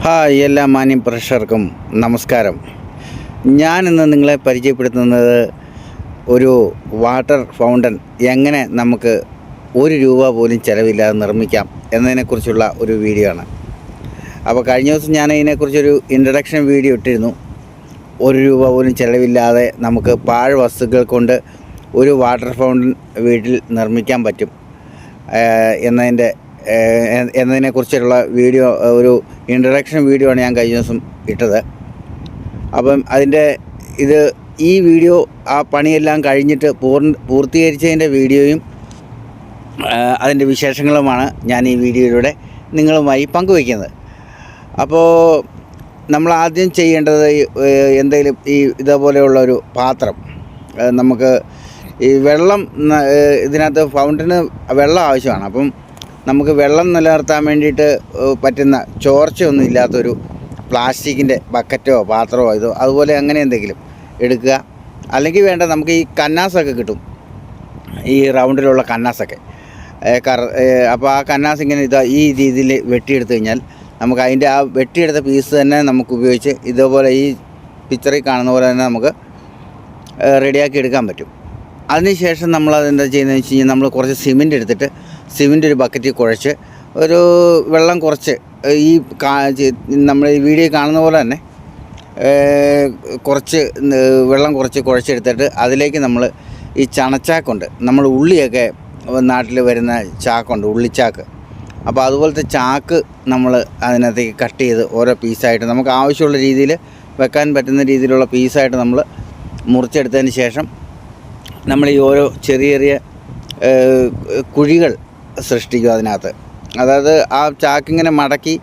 Hi എല്ലാ മാന്യം പ്രേക്ഷകർക്കും നമസ്കാരം. ഞാനിന്ന് നിങ്ങളെ പരിചയപ്പെടുത്തുന്നത് ഒരു വാട്ടർ ഫൗണ്ടൻ എങ്ങനെ നമുക്ക് ₹1 പോലും ചിലവില്ലാതെ നിർമ്മിക്കാം എന്നതിനെക്കുറിച്ചുള്ള ഒരു വീഡിയോ ആണ്. അപ്പോൾ കഴിഞ്ഞ ദിവസം ഞാൻ ഇതിനെക്കുറിച്ചൊരു ഇൻട്രഡക്ഷൻ വീഡിയോ ഇട്ടിരുന്നു. ₹1 പോലും ചിലവില്ലാതെ നമുക്ക് പാഴ്വസ്തുക്കൾ കൊണ്ട് ഒരു വാട്ടർ ഫൗണ്ടൻ വീട്ടിൽ നിർമ്മിക്കാൻ പറ്റും എന്നതിനെക്കുറിച്ചുള്ള വീഡിയോ, ഒരു ഇൻട്രഡക്ഷൻ വീഡിയോ ആണ് ഞാൻ കഴിഞ്ഞ ദിവസം ഇട്ടത്. അപ്പം ഈ വീഡിയോ ആ പണിയെല്ലാം കഴിഞ്ഞിട്ട് പൂർത്തീകരിച്ചതിൻ്റെ വീഡിയോയും അതിൻ്റെ വിശേഷങ്ങളുമാണ് ഞാൻ ഈ വീഡിയോയിലൂടെ നിങ്ങളുമായി പങ്കുവയ്ക്കുന്നത്. അപ്പോൾ നമ്മൾ ആദ്യം ചെയ്യേണ്ടത് എന്തെങ്കിലും ഇതേപോലെയുള്ള ഒരു പാത്രം, നമുക്ക് ഈ വെള്ളം, ഇതിനകത്ത് ഫൗണ്ടന് വെള്ളം ആവശ്യമാണ്. അപ്പം നമുക്ക് വെള്ളം നിലനിർത്താൻ വേണ്ടിയിട്ട് പറ്റുന്ന ചോർച്ചയൊന്നും ഇല്ലാത്തൊരു പ്ലാസ്റ്റിക്കിൻ്റെ ബക്കറ്റോ പാത്രമോ അതുപോലെ അങ്ങനെ എന്തെങ്കിലും എടുക്കുക. അല്ലെങ്കിൽ വേണ്ട, നമുക്ക് ഈ കന്നാസൊക്കെ കിട്ടും, ഈ റൗണ്ടിലുള്ള കന്നാസൊക്കെ. അപ്പോൾ ആ കന്നാസ് ഇങ്ങനെ ഈ രീതിയിൽ വെട്ടിയെടുത്ത് കഴിഞ്ഞാൽ നമുക്ക് അതിൻ്റെ ആ വെട്ടിയെടുത്ത പീസ് തന്നെ നമുക്ക് ഉപയോഗിച്ച് ഇതേപോലെ ഈ പിക്ചറിൽ കാണുന്ന പോലെ തന്നെ നമുക്ക് റെഡിയാക്കി എടുക്കാൻ പറ്റും. അതിനുശേഷം നമ്മൾ അതെന്താ ചെയ്യുന്നതെന്ന് വെച്ച് കഴിഞ്ഞാൽ, നമ്മൾ കുറച്ച് സിമെൻ്റ് എടുത്തിട്ട് സിമെൻ്റ് ഒരു ബക്കറ്റിൽ കുഴച്ച് ഒരു വെള്ളം കുറച്ച്, ഈ നമ്മൾ ഈ വീഡിയോ കാണുന്ന പോലെ തന്നെ കുറച്ച് വെള്ളം കുറച്ച് കുഴച്ചെടുത്തിട്ട് അതിലേക്ക് നമ്മൾ ഈ ചണച്ചാക്കുണ്ട്, നമ്മൾ ഉള്ളിയൊക്കെ നാട്ടിൽ വരുന്ന ചാക്കുണ്ട്, ഉള്ളിച്ചാക്ക്. അപ്പോൾ അതുപോലത്തെ ചാക്ക് നമ്മൾ അതിനകത്തേക്ക് കട്ട് ചെയ്ത് ഓരോ പീസായിട്ട് നമുക്ക് ആവശ്യമുള്ള രീതിയിൽ വെക്കാൻ പറ്റുന്ന രീതിയിലുള്ള പീസായിട്ട് നമ്മൾ മുറിച്ചെടുത്തതിന് ശേഷം നമ്മൾ ഈ ഓരോ ചെറിയ ചെറിയ കുഴികൾ സൃഷ്ടിക്കും അതിനകത്ത്. അതായത് ആ ചാക്കിങ്ങനെ മടക്കി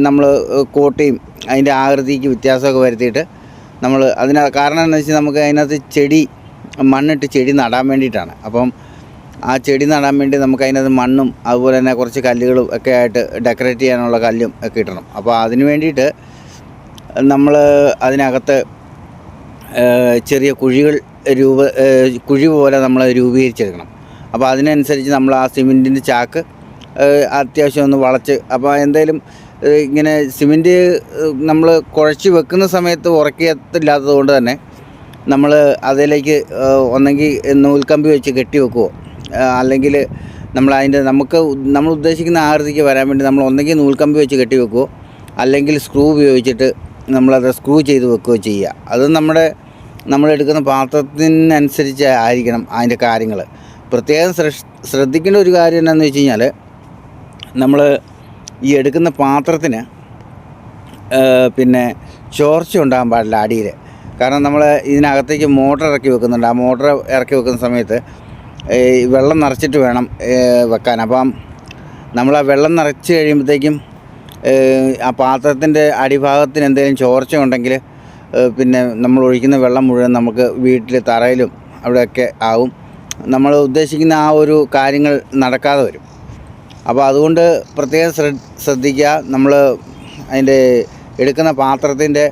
നമ്മൾ കോട്ടയും അതിൻ്റെ ആകൃതിക്ക് വ്യത്യാസമൊക്കെ വരുത്തിയിട്ട് നമ്മൾ കാരണം എന്ന് വെച്ചാൽ നമുക്ക് അതിനകത്ത് മണ്ണിട്ട് ചെടി നടാൻ വേണ്ടിയിട്ടാണ്. അപ്പം ആ ചെടി നടാൻ വേണ്ടി നമുക്ക് അതിനകത്ത് മണ്ണും അതുപോലെ തന്നെ കുറച്ച് കല്ലുകളും ഒക്കെ ആയിട്ട് ഡെക്കറേറ്റ് ചെയ്യാനുള്ള കല്ലും ഒക്കെ ഇടണം. അപ്പോൾ അതിന് വേണ്ടിയിട്ട് നമ്മൾ അതിനകത്ത് ചെറിയ കുഴി പോലെ നമ്മൾ രൂപീകരിച്ചെടുക്കണം. അപ്പോൾ അതിനനുസരിച്ച് നമ്മൾ ആ സിമെൻറ്റിൻ്റെ ചാക്ക് അത്യാവശ്യം ഒന്ന് വളച്ച്, അപ്പോൾ എന്തായാലും ഇങ്ങനെ സിമെൻറ്റ് നമ്മൾ കുഴച്ച് വെക്കുന്ന സമയത്ത് ഉറക്കത്തില്ലാത്തത് കൊണ്ട് തന്നെ നമ്മൾ അതിലേക്ക് ഒന്നെങ്കിൽ നൂൽക്കമ്പി വെച്ച് കെട്ടി വെക്കുമോ, അല്ലെങ്കിൽ നമ്മൾ ഉദ്ദേശിക്കുന്ന ആകൃതിക്ക് വരാൻ വേണ്ടി നമ്മൾ ഒന്നെങ്കിൽ നൂൽക്കമ്പി വെച്ച് കെട്ടി വെക്കുമോ, അല്ലെങ്കിൽ സ്ക്രൂ ഉപയോഗിച്ചിട്ട് നമ്മളത് സ്ക്രൂ ചെയ്ത് വെക്കുകയോ ചെയ്യുക. അത് നമ്മളെടുക്കുന്ന പാത്രത്തിനനുസരിച്ച് ആയിരിക്കണം അതിൻ്റെ കാര്യങ്ങൾ. പ്രത്യേകം ശ്രദ്ധിക്കേണ്ട ഒരു കാര്യം എന്താണെന്ന് വെച്ച് കഴിഞ്ഞാൽ, നമ്മൾ ഈ എടുക്കുന്ന പാത്രത്തിന് പിന്നെ ചോർച്ച ഉണ്ടാകാൻ പാടില്ല അടിയിൽ. കാരണം നമ്മൾ ഇതിനകത്തേക്ക് മോട്ടർ ഇറക്കി വെക്കുന്നുണ്ട്. ആ മോട്ടർ ഇറക്കി വെക്കുന്ന സമയത്ത് ഈ വെള്ളം നിറച്ചിട്ട് വേണം വെക്കാൻ. അപ്പം നമ്മൾ ആ വെള്ളം നിറച്ച് കഴിയുമ്പോഴത്തേക്കും ആ പാത്രത്തിൻ്റെ അടിഭാഗത്തിന് എന്തെങ്കിലും ചോർച്ച ഉണ്ടെങ്കിൽ പിന്നെ നമ്മൾ ഒഴിക്കുന്ന വെള്ളം മുഴുവൻ നമുക്ക് വീട്ടിൽ തറയിലും അവിടെയൊക്കെ ആവും, നമ്മൾ ഉദ്ദേശിക്കുന്ന ആ ഒരു കാര്യങ്ങൾ നടക്കാതെ വരും. അപ്പോൾ അതുകൊണ്ട് പ്രത്യേകം ശ്രദ്ധിക്കുക. നമ്മൾ അതിൻ്റെ എടുക്കുന്ന പാത്രത്തിൻ്റെ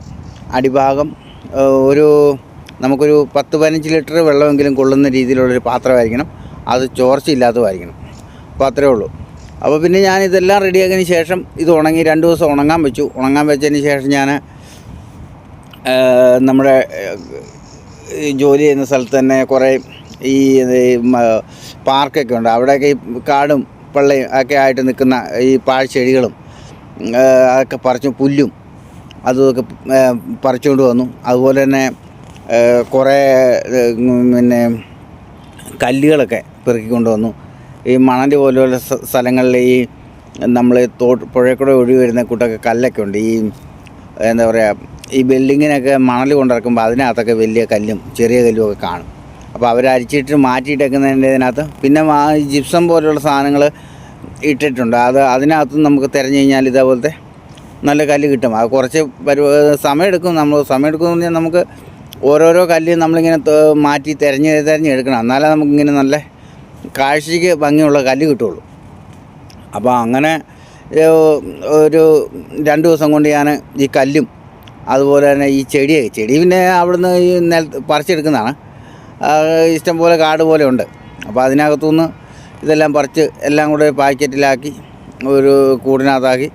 അടിഭാഗം നമുക്കൊരു 10-15 ലിറ്റർ വെള്ളമെങ്കിലും കൊള്ളുന്ന രീതിയിലുള്ളൊരു പാത്രമായിരിക്കണം, അത് ചോർച്ചയില്ലാത്തതായിരിക്കണം. അപ്പോൾ അത്രയേ ഉള്ളൂ. അപ്പോൾ പിന്നെ ഞാനിതെല്ലാം റെഡിയാക്കിയതിന് ശേഷം ഇത് ഉണങ്ങി 2 ദിവസം ഉണങ്ങാൻ വെച്ചു. ഉണങ്ങാൻ വെച്ചതിന് ശേഷം ഞാൻ നമ്മുടെ ജോലി ചെയ്യുന്ന സ്ഥലത്ത് തന്നെ കുറേ ഈ പാർക്കൊക്കെ ഉണ്ട്. അവിടെയൊക്കെ ഈ കാടും പള്ളയും ഒക്കെ ആയിട്ട് നിൽക്കുന്ന ഈ പാഴ്ചെടികളും അതൊക്കെ പുല്ലും അതുമൊക്കെ പറിച്ചുകൊണ്ട് വന്നു. അതുപോലെ തന്നെ കുറേ പിന്നെ കല്ലുകളൊക്കെ പെറുക്കിക്കൊണ്ട് വന്നു. ഈ മണൽ പോലെയുള്ള സ്ഥലങ്ങളിൽ ഈ നമ്മൾ പുഴയിൽ ഒഴുകി വരുന്ന കൂട്ടൊക്കെ കല്ലൊക്കെ ഉണ്ട്. ഈ എന്താ പറയുക, ഈ ബിൽഡിങ്ങിനൊക്കെ മണൽ കൊണ്ടിറക്കുമ്പോൾ അതിനകത്തൊക്കെ വലിയ കല്ലും ചെറിയ കല്ലും ഒക്കെ കാണും. അപ്പോൾ അവരരിച്ചിട്ട് മാറ്റിയിട്ടേക്കുന്നതിൻ്റെ ഇതിനകത്ത് പിന്നെ ജിപ്സം പോലെയുള്ള സാധനങ്ങൾ ഇട്ടിട്ടുണ്ട്. അതിനകത്തും നമുക്ക് തിരഞ്ഞു കഴിഞ്ഞാൽ ഇതേപോലത്തെ നല്ല കല്ല് കിട്ടും. അത് കുറച്ച് സമയമെടുക്കും. സമയമെടുക്കുമെന്ന് പറഞ്ഞാൽ നമുക്ക് ഓരോരോ കല്ല് നമ്മളിങ്ങനെ മാറ്റി തിരഞ്ഞെടുക്കണം. എന്നാലേ നമുക്കിങ്ങനെ നല്ല കാഴ്ചയ്ക്ക് ഭംഗിയുള്ള കല്ല് കിട്ടുള്ളൂ. അപ്പോൾ അങ്ങനെ ഒരു 2 ദിവസം കൊണ്ട് ഞാൻ ഈ കല്ലും അതുപോലെ തന്നെ ഈ ചെടി പിന്നെ അവിടുന്ന് ഈ പറിച്ചെടുക്കുന്നതാണ്. ഇഷ്ടംപോലെ കാട് പോലെ ഉണ്ട്. അപ്പോൾ അതിനകത്തുനിന്ന് ഇതെല്ലാം പറിച്ച് എല്ലാം കൂടെ പാക്കറ്റിലാക്കി ഒരു കൂടിനകത്താക്കി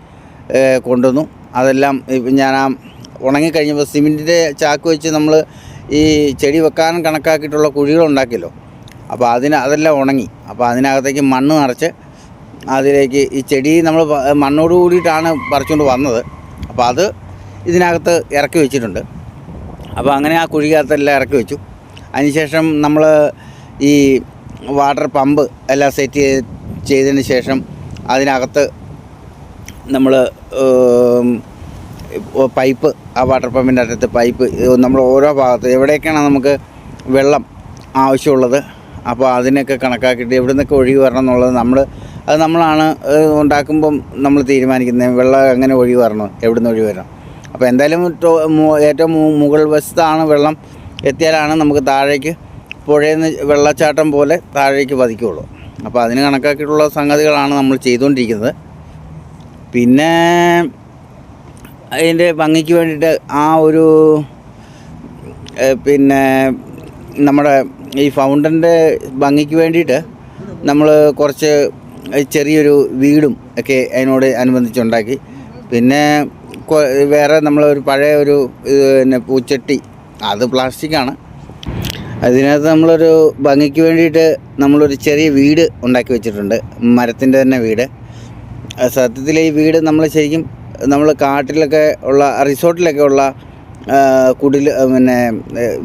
കൊണ്ടുവന്നു. അതെല്ലാം ഇപ്പം ഞാൻ ആ ഉണങ്ങിക്കഴിഞ്ഞപ്പോൾ സിമെൻറ്റിൻ്റെ ചാക്ക് വെച്ച് നമ്മൾ ഈ ചെടി വെക്കാൻ കണക്കാക്കിയിട്ടുള്ള കുഴികളുണ്ടാക്കിയല്ലോ. അപ്പോൾ അതെല്ലാം ഉണങ്ങി. അപ്പോൾ അതിനകത്തേക്ക് മണ്ണ് നിറച്ച് അതിലേക്ക് ഈ ചെടി നമ്മൾ മണ്ണോട് കൂടിയിട്ടാണ് പറിച്ചുകൊണ്ട് വന്നത്. അപ്പോൾ അത് ഇതിനകത്ത് ഇറക്കി വെച്ചിട്ടുണ്ട്. അപ്പോൾ അങ്ങനെ ആ കുഴിക്കകത്തെല്ലാം ഇറക്കി വെച്ചു. അതിനുശേഷം നമ്മൾ ഈ വാട്ടർ പമ്പ് എല്ലാം സെറ്റ് ചെയ്തതിന് ശേഷം അതിനകത്ത് നമ്മൾ പൈപ്പ്, ആ വാട്ടർ പമ്പിൻ്റെ അറ്റത്ത് പൈപ്പ് നമ്മൾ ഓരോ ഭാഗത്ത് എവിടെയൊക്കെയാണ് നമുക്ക് വെള്ളം ആവശ്യമുള്ളത് അപ്പോൾ അതിനൊക്കെ കണക്കാക്കിയിട്ട് എവിടെ നിന്നൊക്കെ ഒഴുകി വരണം എന്നുള്ളത് നമ്മളാണ് ഉണ്ടാക്കുമ്പം നമ്മൾ തീരുമാനിക്കുന്നത്. വെള്ളം എങ്ങനെ ഒഴുകി വരണം, എവിടെ നിന്ന് ഒഴുകി വരണം. അപ്പോൾ എന്തായാലും ഏറ്റവും മുകൾ വശത്താണ് വെള്ളം എത്തിയാലാണ് നമുക്ക് താഴേക്ക് പുഴയിൽ നിന്ന് വെള്ളച്ചാട്ടം പോലെ താഴേക്ക് പതിക്കുകയുള്ളൂ. അപ്പോൾ അതിന് കണക്കാക്കിയിട്ടുള്ള സംഗതികളാണ് നമ്മൾ ചെയ്തുകൊണ്ടിരിക്കുന്നത്. പിന്നെ അതിൻ്റെ ഭംഗിക്ക് വേണ്ടിയിട്ട് ആ ഒരു പിന്നെ നമ്മുടെ ഈ ഫൗണ്ടൻ്റെ ഭംഗിക്ക് വേണ്ടിയിട്ട് നമ്മൾ കുറച്ച് ചെറിയൊരു വീടും ഒക്കെ അതിനോട് അനുബന്ധിച്ചുണ്ടാക്കി. പിന്നെ വേറെ നമ്മളൊരു പഴയ ഒരു പിന്നെ പൂച്ചട്ടി, അത് പ്ലാസ്റ്റിക്കാണ്. അതിനകത്ത് നമ്മളൊരു ഭംഗിക്ക് വേണ്ടിയിട്ട് നമ്മളൊരു ചെറിയ വീട് ഉണ്ടാക്കി വെച്ചിട്ടുണ്ട്, മരത്തിൻ്റെ തന്നെ വീട്. സത്യത്തിൽ ഈ വീട് നമ്മൾ ശരിക്കും നമ്മൾ കാട്ടിലൊക്കെ ഉള്ള റിസോർട്ടിലൊക്കെ ഉള്ള പിന്നെ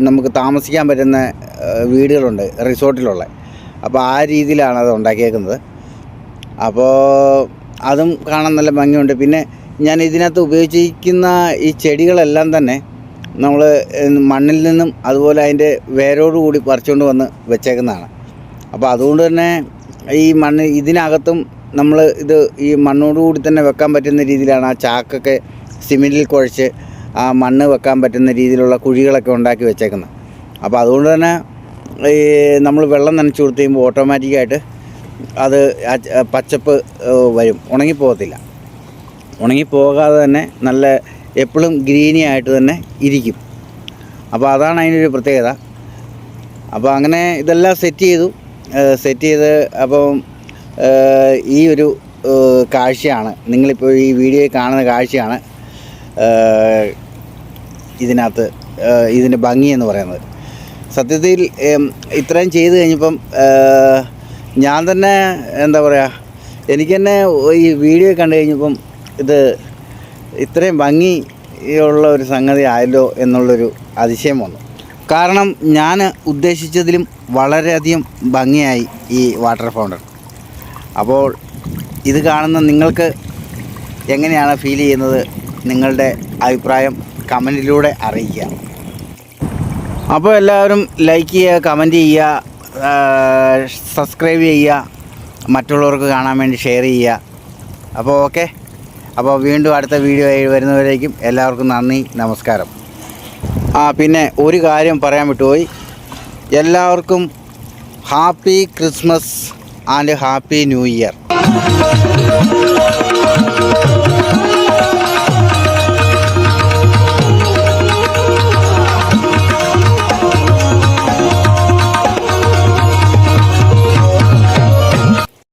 നമുക്ക് താമസിക്കാൻ പറ്റുന്ന വീടുകളുണ്ട് റിസോർട്ടിലുള്ള. അപ്പോൾ ആ രീതിയിലാണ് അത് ഉണ്ടാക്കിയേക്കുന്നത്. അപ്പോൾ അതും കാണാൻ നല്ല ഭംഗിയുണ്ട്. പിന്നെ ഞാൻ ഇതിനകത്ത് ഉപയോഗിച്ചിരിക്കുന്ന ഈ ചെടികളെല്ലാം തന്നെ നമ്മൾ മണ്ണിൽ നിന്നും അതുപോലെ അതിൻ്റെ വേരോടുകൂടി പറിച്ചുകൊണ്ട് വന്ന് വെച്ചേക്കുന്നതാണ്. അപ്പോൾ അതുകൊണ്ട് തന്നെ ഈ മണ്ണ് ഇതിനകത്തും നമ്മൾ ഈ മണ്ണോടുകൂടി തന്നെ വെക്കാൻ പറ്റുന്ന രീതിയിലാണ് ആ ചാക്കൊക്കെ സിമെൻറ്റിൽ കുഴച്ച് ആ മണ്ണ് വെക്കാൻ പറ്റുന്ന രീതിയിലുള്ള കുഴികളൊക്കെ ഉണ്ടാക്കി വെച്ചേക്കുന്നത്. അപ്പോൾ അതുകൊണ്ട് തന്നെ ഈ നമ്മൾ വെള്ളം നനച്ച് കൊടുത്ത് കഴിയുമ്പോൾ ഓട്ടോമാറ്റിക്കായിട്ട് അത് പച്ചപ്പ് വരും, ഉണങ്ങിപ്പോകത്തില്ല. ഉണങ്ങിപ്പോകാതെ തന്നെ നല്ല എപ്പോഴും ഗ്രീനി ആയിട്ട് തന്നെ ഇരിക്കും. അപ്പോൾ അതാണ് അതിനൊരു പ്രത്യേകത. അപ്പോൾ അങ്ങനെ ഇതെല്ലാം സെറ്റ് ചെയ്ത് അപ്പം ഈ ഒരു കാഴ്ചയാണ് നിങ്ങളിപ്പോൾ ഈ വീഡിയോയിൽ കാണുന്ന കാഴ്ചയാണ് ഇതിനകത്ത് ഇതിൻ്റെ ഭംഗി എന്ന് പറയുന്നത്. സത്യത്തിൽ ഇത്രയും ചെയ്ത് കഴിഞ്ഞപ്പം ഞാൻ തന്നെ എന്താ പറയുക, എനിക്ക് തന്നെ ഈ വീഡിയോ കണ്ടു കഴിഞ്ഞപ്പം ഇത് ഇത്രയും ഭംഗിയുള്ള ഒരു സംഗതി ആയല്ലോ എന്നുള്ളൊരു അതിശയം വന്നു. കാരണം ഞാൻ ഉദ്ദേശിച്ചതിലും വളരെയധികം ഭംഗിയായി ഈ വാട്ടർ ഫൗണ്ടൻ. അപ്പോൾ ഇത് കാണുന്ന നിങ്ങൾക്ക് എങ്ങനെയാണ് ഫീൽ ചെയ്യുന്നത്, നിങ്ങളുടെ അഭിപ്രായം കമൻറ്റിലൂടെ അറിയിക്കുക. അപ്പോൾ എല്ലാവരും ലൈക്ക് ചെയ്യുക, കമൻറ്റ് ചെയ്യുക, സബ്സ്ക്രൈബ് ചെയ്യുക, മറ്റുള്ളവർക്ക് കാണാൻ വേണ്ടി ഷെയർ ചെയ്യുക. അപ്പോൾ ഓക്കെ, അപ്പോൾ വീണ്ടും അടുത്ത വീഡിയോ വരുന്നവരേക്കും എല്ലാവർക്കും നന്ദി, നമസ്കാരം. പിന്നെ ഒരു കാര്യം പറയാൻ വിട്ടുപോയി. എല്ലാവർക്കും happy Christmas and happy new year.